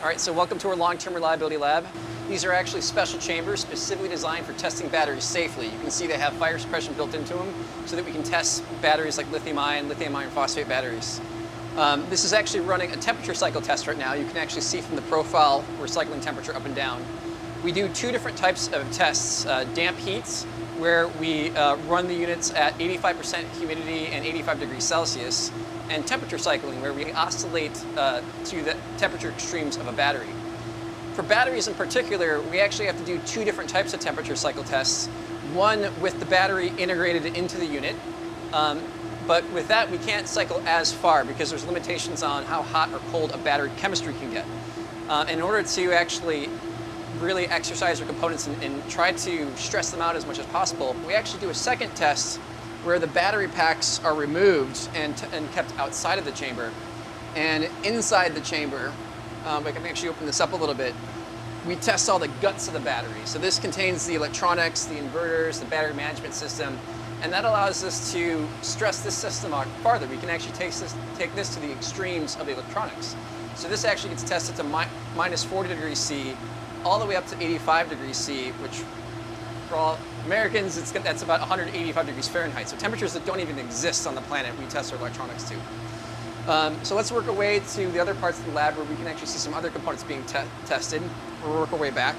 right, so welcome to our long-term reliability lab. These are actually special chambers specifically designed for testing batteries safely. You can see they have fire suppression built into them so that we can test batteries like lithium ion phosphate batteries. This is actually running a temperature cycle test right now. You can actually see from the profile we're cycling temperature up and down. We do two different types of tests, damp heats, where we run the units at 85% humidity and 85 degrees Celsius, and temperature cycling, where we oscillate to the temperature extremes of a battery. For batteries in particular, we actually have to do two different types of temperature cycle tests. One with the battery integrated into the unit, but with that we can't cycle as far because there's limitations on how hot or cold a battery chemistry can get. In order to actually really exercise our components and try to stress them out as much as possible, we actually do a second test where the battery packs are removed and kept outside of the chamber. And inside the chamber, I can actually open this up a little bit, we test all the guts of the battery. So this contains the electronics, the inverters, the battery management system, and that allows us to stress this system out farther. We can actually take this to the extremes of the electronics. So this actually gets tested to minus 40 degrees C, all the way up to 85 degrees C, which for all Americans, that's about 185 degrees Fahrenheit. So temperatures that don't even exist on the planet, we test our electronics to. So let's work our way to the other parts of the lab where we can actually see some other components being tested. We'll work our way back.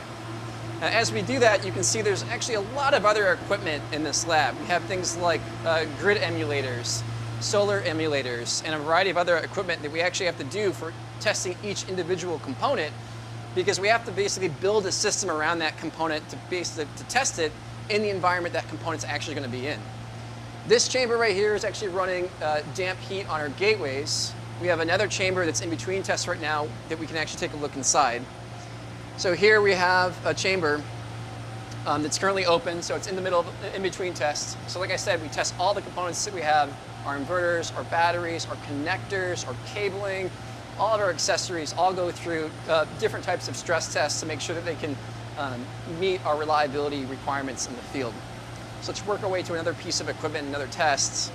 As we do that, you can see there's actually a lot of other equipment in this lab. We have things like grid emulators, solar emulators, and a variety of other equipment that we actually have to do for testing each individual component, because we have to basically build a system around that component to test it in the environment that component's actually going to be in. This chamber right here is actually running damp heat on our gateways. We have another chamber that's in between tests right now that we can actually take a look inside. So here we have a chamber that's currently open, so it's in the middle, in between tests. So like I said, we test all the components that we have, our inverters, our batteries, our connectors, our cabling, all of our accessories all go through different types of stress tests to make sure that they can meet our reliability requirements in the field. So let's work our way to another piece of equipment, another test.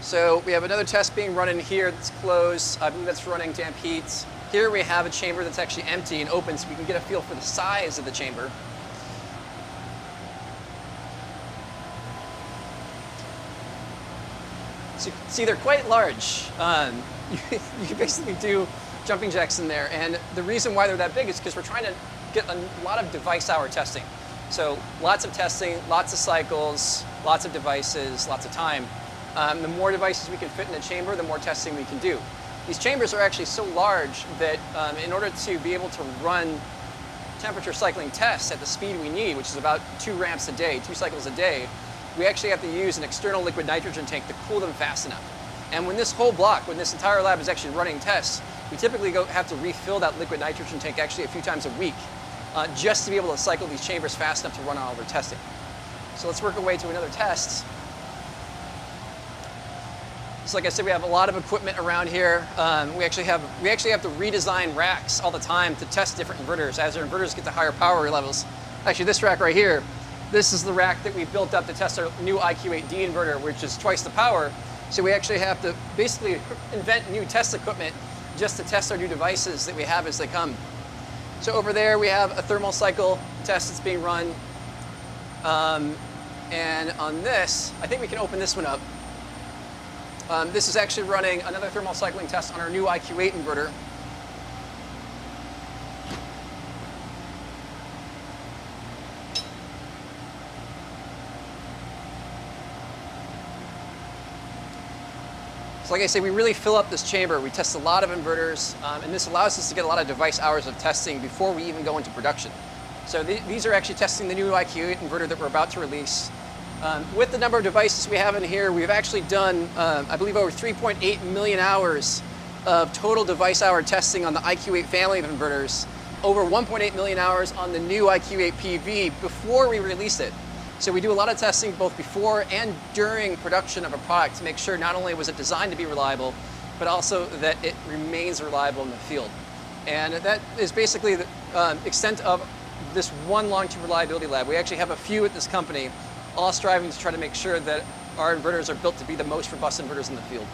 So we have another test being run in here that's closed. I believe that's running damp heat. Here we have a chamber that's actually empty and open, so we can get a feel for the size of the chamber. So you can see they're quite large. You basically do jumping jacks in there, and the reason why they're that big is because we're trying to get a lot of device hour testing. So lots of testing, lots of cycles, lots of devices, lots of time. The more devices we can fit in a chamber, the more testing we can do. These chambers are actually so large that in order to be able to run temperature cycling tests at the speed we need, which is about 2 ramps a day, 2 cycles a day, we actually have to use an external liquid nitrogen tank to cool them fast enough. And when this whole block, when this entire lab is actually running tests, we typically have to refill that liquid nitrogen tank actually a few times a week just to be able to cycle these chambers fast enough to run all of our testing. So let's work our way to another test. So like I said, we have a lot of equipment around here. We actually have to redesign racks all the time to test different inverters as our inverters get to higher power levels. Actually, this rack right here, this is the rack that we built up to test our new IQ8D inverter, which is twice the power. So we actually have to basically invent new test equipment just to test our new devices that we have as they come. So over there we have a thermal cycle test that's being run. And on this, I think we can open this one up. This is actually running another thermal cycling test on our new IQ8 inverter. So like I say, we really fill up this chamber. We test a lot of inverters, and this allows us to get a lot of device hours of testing before we even go into production. So these are actually testing the new IQ8 inverter that we're about to release. With the number of devices we have in here, we've actually done, I believe, over 3.8 million hours of total device hour testing on the IQ8 family of inverters, over 1.8 million hours on the new IQ8 PV before we release it. So we do a lot of testing both before and during production of a product to make sure not only was it designed to be reliable, but also that it remains reliable in the field. And that is basically the extent of this one long-term reliability lab. We actually have a few at this company, all striving to try to make sure that our inverters are built to be the most robust inverters in the field.